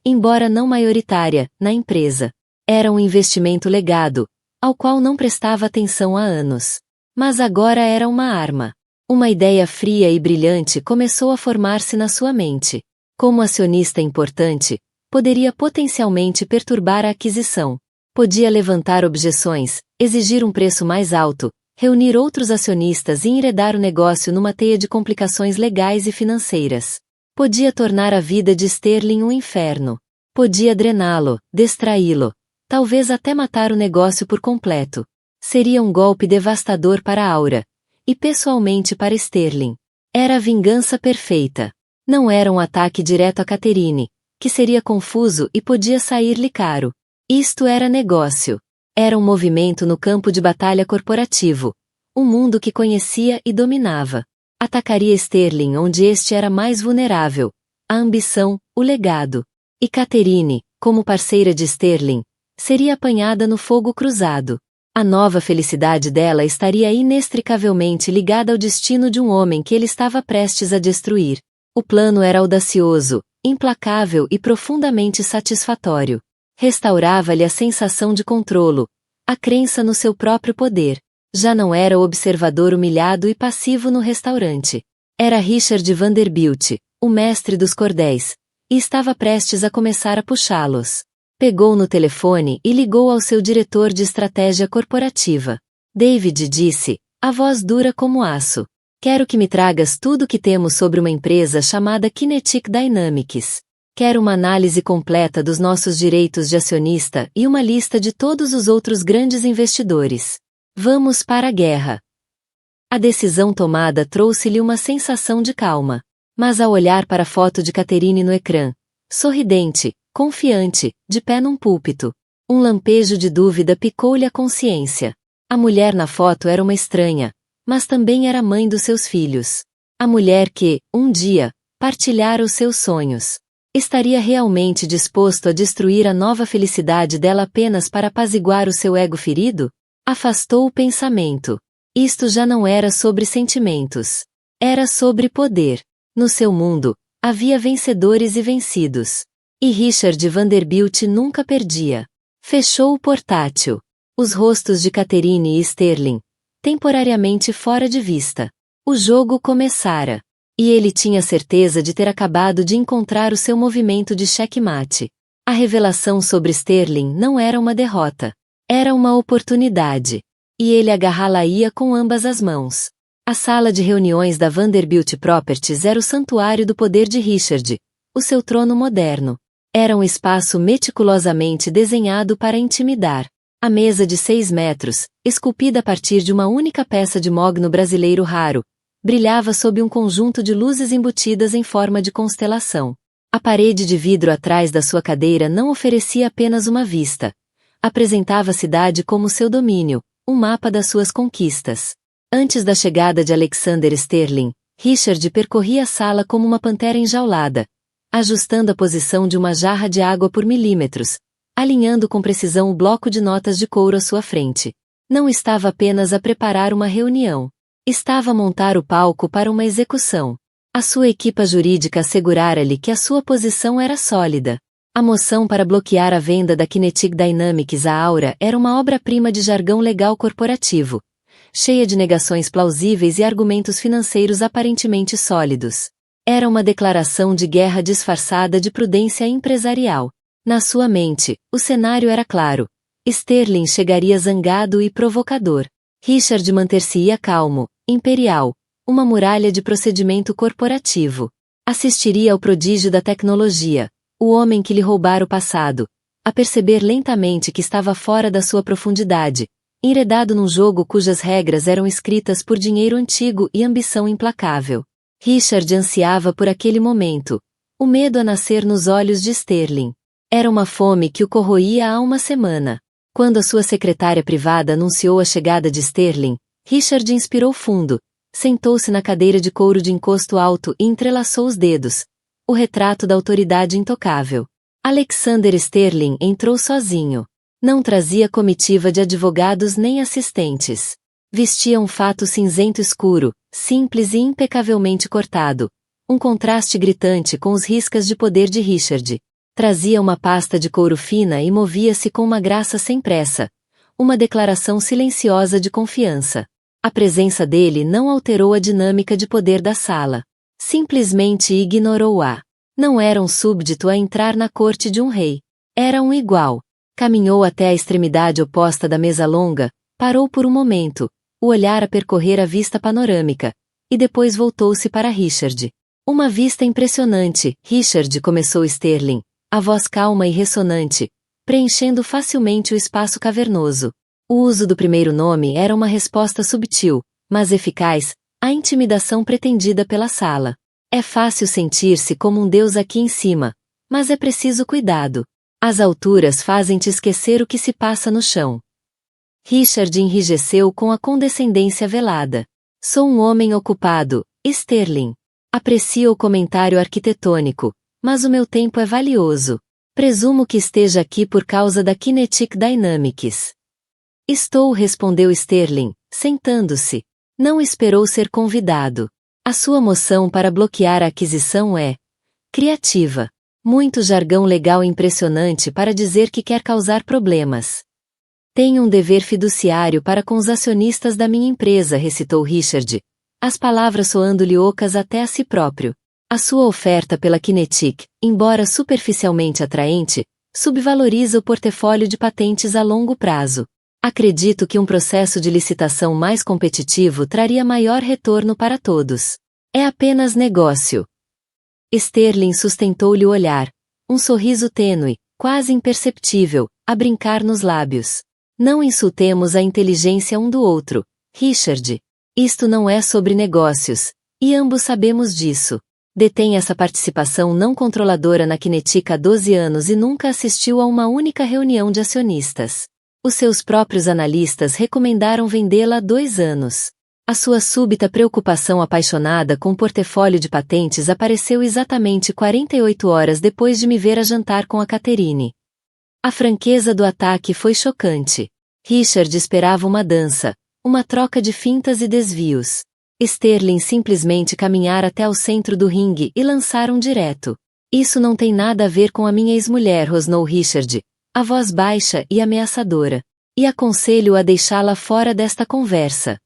embora não maioritária, na empresa. Era um investimento legado, ao qual não prestava atenção há anos. Mas agora era uma arma. Uma ideia fria e brilhante começou a formar-se na sua mente. Como acionista importante, poderia potencialmente perturbar a aquisição. Podia levantar objeções, exigir um preço mais alto, reunir outros acionistas e enredar o negócio numa teia de complicações legais e financeiras. Podia tornar a vida de Sterling um inferno. Podia drená-lo, distraí-lo, talvez até matar o negócio por completo. Seria um golpe devastador para a Aura, e pessoalmente para Sterling. Era a vingança perfeita. Não era um ataque direto a Catherine, que seria confuso e podia sair-lhe caro. Isto era negócio. Era um movimento no campo de batalha corporativo, um mundo que conhecia e dominava. Atacaria Sterling onde este era mais vulnerável, a ambição, o legado. E Catherine, como parceira de Sterling, seria apanhada no fogo cruzado. A nova felicidade dela estaria inextricavelmente ligada ao destino de um homem que ele estava prestes a destruir. O plano era audacioso, implacável e profundamente satisfatório. Restaurava-lhe a sensação de controlo, a crença no seu próprio poder. Já não era o observador humilhado e passivo no restaurante. Era Richard Vanderbilt, o mestre dos cordéis, e estava prestes a começar a puxá-los. Pegou no telefone e ligou ao seu diretor de estratégia corporativa. David disse, a voz dura como aço. Quero que me tragas tudo o que temos sobre uma empresa chamada Kinetic Dynamics. Quero uma análise completa dos nossos direitos de acionista e uma lista de todos os outros grandes investidores. Vamos para a guerra. A decisão tomada trouxe-lhe uma sensação de calma. Mas ao olhar para a foto de Catherine no ecrã, sorridente, confiante, de pé num púlpito, um lampejo de dúvida picou-lhe a consciência. A mulher na foto era uma estranha, mas também era mãe dos seus filhos. A mulher que, um dia, partilhara os seus sonhos. Estaria realmente disposto a destruir a nova felicidade dela apenas para apaziguar o seu ego ferido? Afastou o pensamento. Isto já não era sobre sentimentos. Era sobre poder. No seu mundo, havia vencedores e vencidos. E Richard Vanderbilt nunca perdia. Fechou o portátil. Os rostos de Catherine e Sterling, temporariamente fora de vista. O jogo começara. E ele tinha certeza de ter acabado de encontrar o seu movimento de checkmate. A revelação sobre Sterling não era uma derrota. Era uma oportunidade. E ele agarrá-la-ia com ambas as mãos. A sala de reuniões da Vanderbilt Properties era o santuário do poder de Richard, o seu trono moderno. Era um espaço meticulosamente desenhado para intimidar. A mesa de 6 metros, esculpida a partir de uma única peça de mogno brasileiro raro, brilhava sob um conjunto de luzes embutidas em forma de constelação. A parede de vidro atrás da sua cadeira não oferecia apenas uma vista. Apresentava a cidade como seu domínio, um mapa das suas conquistas. Antes da chegada de Alexander Sterling, Richard percorria a sala como uma pantera enjaulada, ajustando a posição de uma jarra de água por milímetros, alinhando com precisão o bloco de notas de couro à sua frente. Não estava apenas a preparar uma reunião. Estava a montar o palco para uma execução. A sua equipa jurídica assegurara-lhe que a sua posição era sólida. A moção para bloquear a venda da Kinetic Dynamics à Aura era uma obra-prima de jargão legal corporativo, cheia de negações plausíveis e argumentos financeiros aparentemente sólidos. Era uma declaração de guerra disfarçada de prudência empresarial. Na sua mente, o cenário era claro. Sterling chegaria zangado e provocador. Richard manter-se-ia calmo, imperial, uma muralha de procedimento corporativo. Assistiria ao prodígio da tecnologia, o homem que lhe roubara o passado, a perceber lentamente que estava fora da sua profundidade, enredado num jogo cujas regras eram escritas por dinheiro antigo e ambição implacável. Richard ansiava por aquele momento, o medo a nascer nos olhos de Sterling. Era uma fome que o corroía há uma semana. Quando a sua secretária privada anunciou a chegada de Sterling, Richard inspirou fundo, sentou-se na cadeira de couro de encosto alto e entrelaçou os dedos. O retrato da autoridade intocável. Alexander Sterling entrou sozinho. Não trazia comitiva de advogados nem assistentes. Vestia um fato cinzento escuro, simples e impecavelmente cortado. Um contraste gritante com os riscas de poder de Richard. Trazia uma pasta de couro fina e movia-se com uma graça sem pressa. Uma declaração silenciosa de confiança. A presença dele não alterou a dinâmica de poder da sala. Simplesmente ignorou-a. Não era um súbdito a entrar na corte de um rei. Era um igual. Caminhou até a extremidade oposta da mesa longa, parou por um momento, o olhar a percorrer a vista panorâmica, e depois voltou-se para Richard. Uma vista impressionante, Richard, começou Sterling, a voz calma e ressonante, preenchendo facilmente o espaço cavernoso. O uso do primeiro nome era uma resposta subtil, mas eficaz, à intimidação pretendida pela sala. É fácil sentir-se como um deus aqui em cima, mas é preciso cuidado. As alturas fazem-te esquecer o que se passa no chão. Richard enrijeceu com a condescendência velada. Sou um homem ocupado, Sterling. Aprecio o comentário arquitetônico, mas o meu tempo é valioso. Presumo que esteja aqui por causa da Kinetic Dynamics. Estou, respondeu Sterling, sentando-se. Não esperou ser convidado. A sua moção para bloquear a aquisição é criativa. Muito jargão legal impressionante para dizer que quer causar problemas. Tenho um dever fiduciário para com os acionistas da minha empresa, recitou Richard, as palavras soando-lhe ocas até a si próprio. A sua oferta pela Kinetic, embora superficialmente atraente, subvaloriza o portfólio de patentes a longo prazo. Acredito que um processo de licitação mais competitivo traria maior retorno para todos. É apenas negócio. Sterling sustentou-lhe o olhar, um sorriso tênue, quase imperceptível, a brincar nos lábios. Não insultemos a inteligência um do outro, Richard. Isto não é sobre negócios, e ambos sabemos disso. Detém essa participação não controladora na Kinetic há 12 anos e nunca assistiu a uma única reunião de acionistas. Os seus próprios analistas recomendaram vendê-la há 2 anos. A sua súbita preocupação apaixonada com o portfólio de patentes apareceu exatamente 48 horas depois de me ver a jantar com a Catherine. A franqueza do ataque foi chocante. Richard esperava uma dança, uma troca de fintas e desvios. Sterling simplesmente caminhara até o centro do ringue e lançaram direto. Isso não tem nada a ver com a minha ex-mulher, rosnou Richard, a voz baixa e ameaçadora. E aconselho a deixá-la fora desta conversa.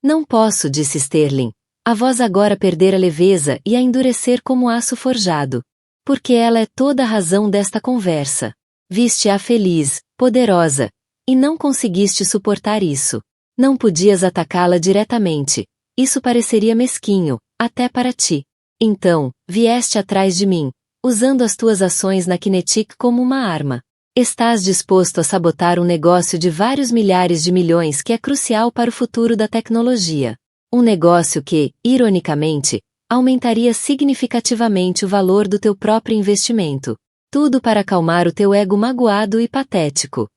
Não posso, disse Sterling. A voz agora perdera leveza e a endurecer como aço forjado. Porque ela é toda a razão desta conversa. Viste-a feliz, poderosa, e não conseguiste suportar isso. Não podias atacá-la diretamente. Isso pareceria mesquinho, até para ti. Então, vieste atrás de mim, usando as tuas ações na Kinetic como uma arma. Estás disposto a sabotar um negócio de vários milhares de milhões que é crucial para o futuro da tecnologia. Um negócio que, ironicamente, aumentaria significativamente o valor do teu próprio investimento. Tudo para acalmar o teu ego magoado e patético.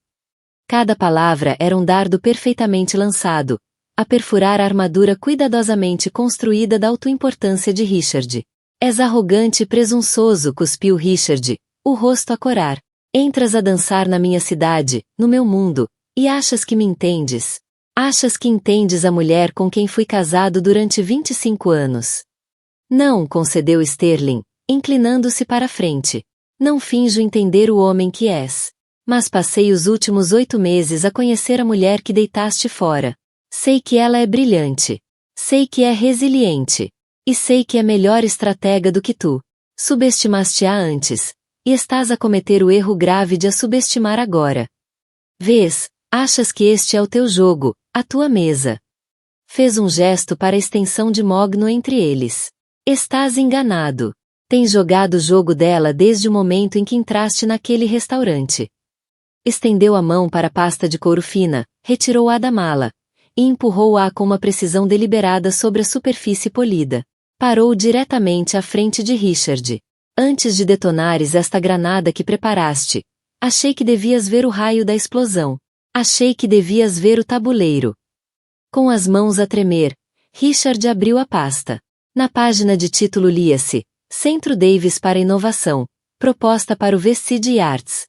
Cada palavra era um dardo perfeitamente lançado, a perfurar a armadura cuidadosamente construída da autoimportância de Richard. És arrogante e presunçoso, cuspiu Richard, o rosto a corar. Entras a dançar na minha cidade, no meu mundo, e achas que me entendes? Achas que entendes a mulher com quem fui casado durante 25 anos? Não, concedeu Sterling, inclinando-se para a frente. Não finjo entender o homem que és. Mas passei os últimos 8 meses a conhecer a mulher que deitaste fora. Sei que ela é brilhante. Sei que é resiliente. E sei que é melhor estratega do que tu. Subestimaste-a antes. E estás a cometer o erro grave de a subestimar agora. Vês, achas que este é o teu jogo, a tua mesa. Fez um gesto para a extensão de mogno entre eles. Estás enganado. Tens jogado o jogo dela desde o momento em que entraste naquele restaurante. Estendeu a mão para a pasta de couro fina, retirou-a da mala, e empurrou-a com uma precisão deliberada sobre a superfície polida. Parou diretamente à frente de Richard. Antes de detonares esta granada que preparaste, achei que devias ver o raio da explosão. Achei que devias ver o tabuleiro. Com as mãos a tremer, Richard abriu a pasta. Na página de título lia-se, Centro Davis para Inovação, proposta para o Vestige Arts.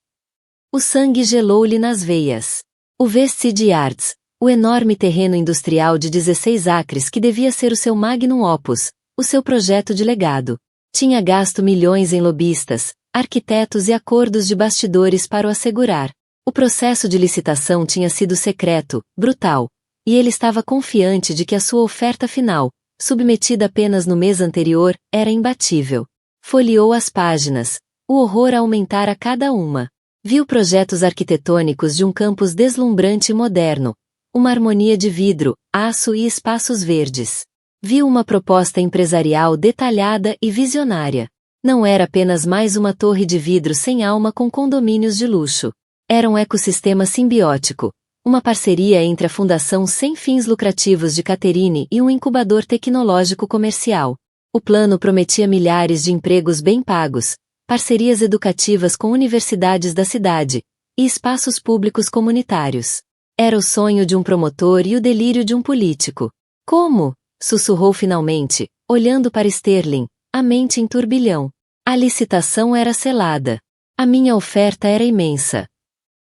O sangue gelou-lhe nas veias. O Vestige Arts, o enorme terreno industrial de 16 acres que devia ser o seu magnum opus, o seu projeto de legado. Tinha gasto milhões em lobistas, arquitetos e acordos de bastidores para o assegurar. O processo de licitação tinha sido secreto, brutal, e ele estava confiante de que a sua oferta final, submetida apenas no mês anterior, era imbatível. Folheou as páginas, o horror a aumentar a cada uma. Viu projetos arquitetônicos de um campus deslumbrante e moderno, uma harmonia de vidro, aço e espaços verdes. Viu uma proposta empresarial detalhada e visionária. Não era apenas mais uma torre de vidro sem alma com condomínios de luxo. Era um ecossistema simbiótico, uma parceria entre a Fundação Sem Fins Lucrativos de Catherine e um incubador tecnológico comercial. O plano prometia milhares de empregos bem pagos, parcerias educativas com universidades da cidade, e espaços públicos comunitários. Era o sonho de um promotor e o delírio de um político. Como? Sussurrou finalmente, olhando para Sterling, a mente em turbilhão. A licitação era selada. A minha oferta era imensa.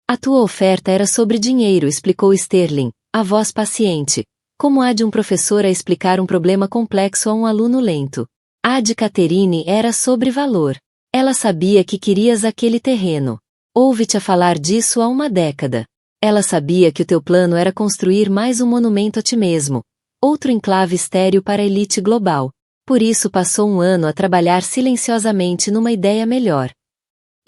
A tua oferta era sobre dinheiro, explicou Sterling, a voz paciente, como a de um professor a explicar um problema complexo a um aluno lento. A de Catherine era sobre valor. Ela sabia que querias aquele terreno. Ouve-te a falar disso há uma década. Ela sabia que o teu plano era construir mais um monumento a ti mesmo, outro enclave estéril para a elite global. Por isso passou um ano a trabalhar silenciosamente numa ideia melhor.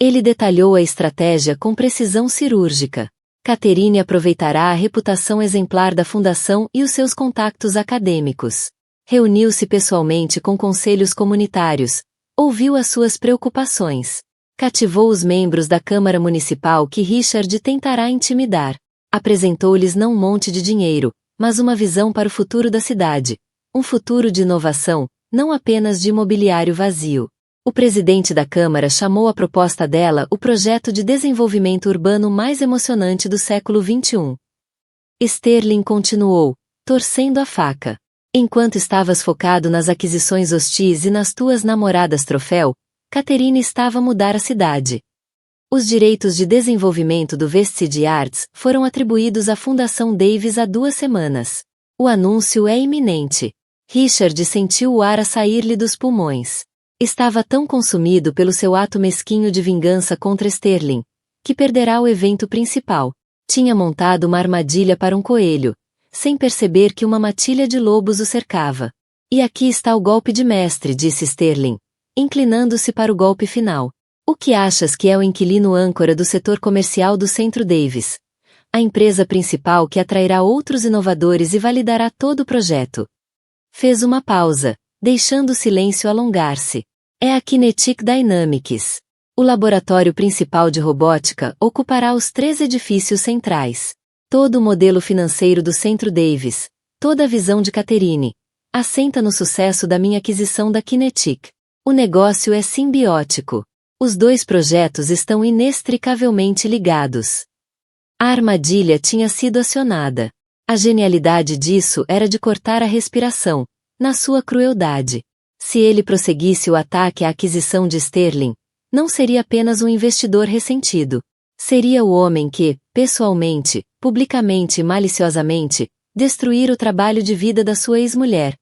Ele detalhou a estratégia com precisão cirúrgica. Catherine aproveitará a reputação exemplar da fundação e os seus contactos acadêmicos. Reuniu-se pessoalmente com conselhos comunitários, ouviu as suas preocupações. Cativou os membros da Câmara Municipal que Richard tentará intimidar. Apresentou-lhes não um monte de dinheiro, mas uma visão para o futuro da cidade. Um futuro de inovação, não apenas de imobiliário vazio. O presidente da Câmara chamou a proposta dela o projeto de desenvolvimento urbano mais emocionante do século XXI. Sterling continuou, torcendo a faca. Enquanto estavas focado nas aquisições hostis e nas tuas namoradas troféu, Catherine estava a mudar a cidade. Os direitos de desenvolvimento do Vestige Arts foram atribuídos à Fundação Davis há 2 semanas. O anúncio é iminente. Richard sentiu o ar a sair-lhe dos pulmões. Estava tão consumido pelo seu ato mesquinho de vingança contra Sterling, que perderá o evento principal. Tinha montado uma armadilha para um coelho, sem perceber que uma matilha de lobos o cercava. E aqui está o golpe de mestre, disse Sterling, inclinando-se para o golpe final. O que achas que é o inquilino âncora do setor comercial do Centro Davis? A empresa principal que atrairá outros inovadores e validará todo o projeto. Fez uma pausa, deixando o silêncio alongar-se. É a Kinetic Dynamics. O laboratório principal de robótica ocupará os 3 edifícios centrais. Todo o modelo financeiro do Centro Davis, toda a visão de Catherine, assenta no sucesso da minha aquisição da Kinetic. O negócio é simbiótico. Os 2 projetos estão inextricavelmente ligados. A armadilha tinha sido acionada. A genialidade disso era de cortar a respiração, na sua crueldade. Se ele prosseguisse o ataque à aquisição de Sterling, não seria apenas um investidor ressentido. Seria o homem que, pessoalmente, publicamente e maliciosamente, destruíra o trabalho de vida da sua ex-mulher,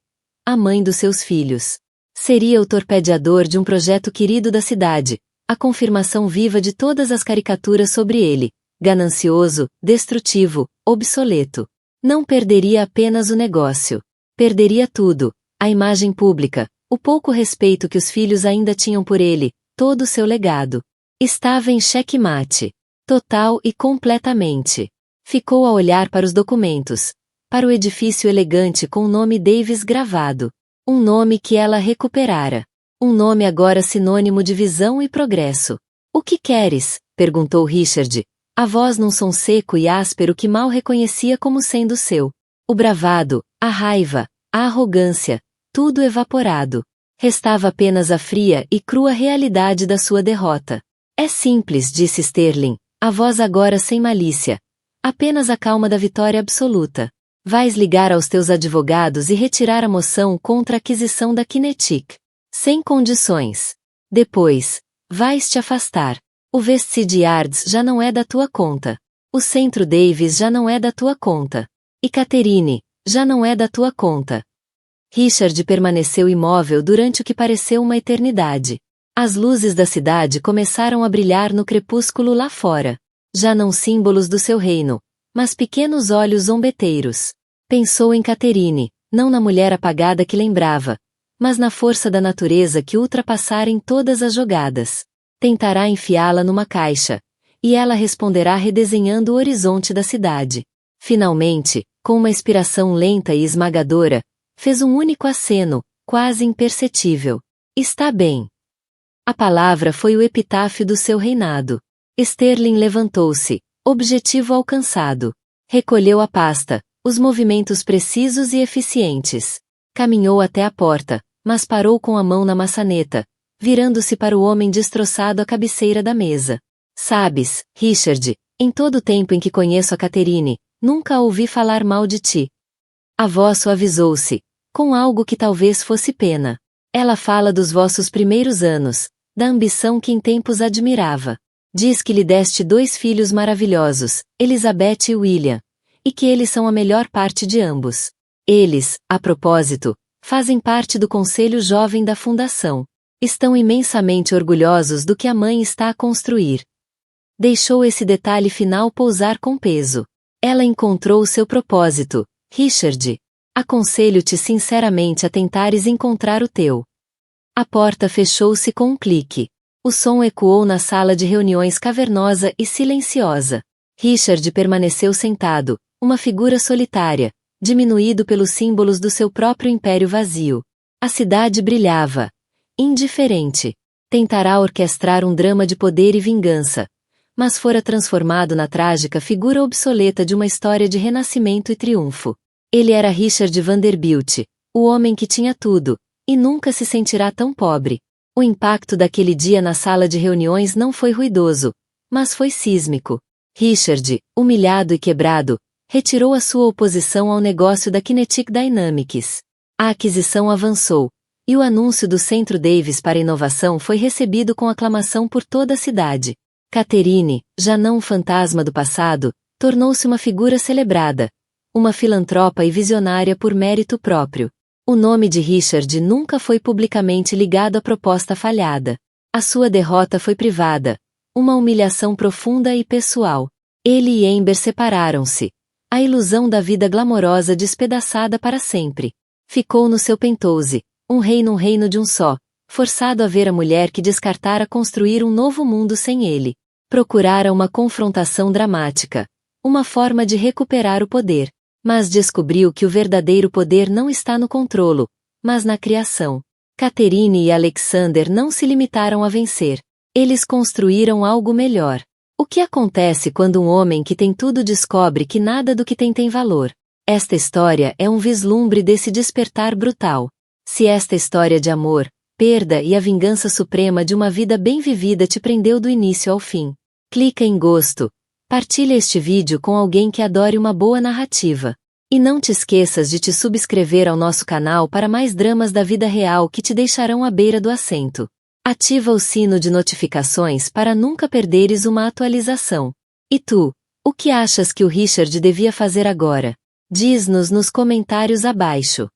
a mãe dos seus filhos. Seria o torpedeador de um projeto querido da cidade, a confirmação viva de todas as caricaturas sobre ele, ganancioso, destrutivo, obsoleto. Não perderia apenas o negócio. Perderia tudo, a imagem pública, o pouco respeito que os filhos ainda tinham por ele, todo o seu legado. Estava em xeque-mate. Total e completamente. Ficou a olhar para os documentos, para o edifício elegante com o nome Davis gravado. Um nome que ela recuperara. Um nome agora sinônimo de visão e progresso. O que queres? Perguntou Richard, a voz num som seco e áspero que mal reconhecia como sendo seu. O bravado, a raiva, a arrogância, tudo evaporado. Restava apenas a fria e crua realidade da sua derrota. É simples, disse Sterling, a voz agora sem malícia. Apenas a calma da vitória absoluta. Vais ligar aos teus advogados e retirar a moção contra a aquisição da Kinetic. Sem condições. Depois, vais te afastar. O Vestige Arts já não é da tua conta. O Centro Davis já não é da tua conta. E Catherine, já não é da tua conta. Richard permaneceu imóvel durante o que pareceu uma eternidade. As luzes da cidade começaram a brilhar no crepúsculo lá fora. Já não símbolos do seu reino, mas pequenos olhos zombeteiros. Pensou em Catherine, não na mulher apagada que lembrava, mas na força da natureza que ultrapassara em todas as jogadas. Tentará enfiá-la numa caixa, e ela responderá redesenhando o horizonte da cidade. Finalmente, com uma inspiração lenta e esmagadora, fez um único aceno, quase imperceptível. Está bem. A palavra foi o epitáfio do seu reinado. Sterling levantou-se, objetivo alcançado. Recolheu a pasta, os movimentos precisos e eficientes. Caminhou até a porta, mas parou com a mão na maçaneta, virando-se para o homem destroçado à cabeceira da mesa. Sabes, Richard, em todo o tempo em que conheço a Catherine, nunca a ouvi falar mal de ti. A voz suavizou-se, com algo que talvez fosse pena. Ela fala dos vossos primeiros anos, da ambição que em tempos admirava. Diz que lhe deste 2 filhos maravilhosos, Elizabeth e William, e que eles são a melhor parte de ambos. Eles, a propósito, fazem parte do conselho jovem da fundação. Estão imensamente orgulhosos do que a mãe está a construir. Deixou esse detalhe final pousar com peso. Ela encontrou o seu propósito. Richard, aconselho-te sinceramente a tentares encontrar o teu. A porta fechou-se com um clique. O som ecoou na sala de reuniões cavernosa e silenciosa. Richard permaneceu sentado, uma figura solitária, diminuído pelos símbolos do seu próprio império vazio. A cidade brilhava. Indiferente. Tentará orquestrar um drama de poder e vingança, mas fora transformado na trágica figura obsoleta de uma história de renascimento e triunfo. Ele era Richard Vanderbilt, o homem que tinha tudo, e nunca se sentirá tão pobre. O impacto daquele dia na sala de reuniões não foi ruidoso, mas foi sísmico. Richard, humilhado e quebrado, retirou a sua oposição ao negócio da Kinetic Dynamics. A aquisição avançou, e o anúncio do Centro Davis para Inovação foi recebido com aclamação por toda a cidade. Catherine, já não um fantasma do passado, tornou-se uma figura celebrada, uma filantropa e visionária por mérito próprio. O nome de Richard nunca foi publicamente ligado à proposta falhada. A sua derrota foi privada, uma humilhação profunda e pessoal. Ele e Amber separaram-se. A ilusão da vida glamourosa despedaçada para sempre. Ficou no seu penthouse, um reino de um só, forçado a ver a mulher que descartara construir um novo mundo sem ele. Procurara uma confrontação dramática, uma forma de recuperar o poder, mas descobriu que o verdadeiro poder não está no controlo, mas na criação. Catherine e Alexander não se limitaram a vencer. Eles construíram algo melhor. O que acontece quando um homem que tem tudo descobre que nada do que tem valor? Esta história é um vislumbre desse despertar brutal. Se esta história de amor, perda e a vingança suprema de uma vida bem vivida te prendeu do início ao fim, clica em gosto. Partilha este vídeo com alguém que adore uma boa narrativa. E não te esqueças de te subscrever ao nosso canal para mais dramas da vida real que te deixarão à beira do assento. Ativa o sino de notificações para nunca perderes uma atualização. E tu, o que achas que o Richard devia fazer agora? Diz-nos nos comentários abaixo.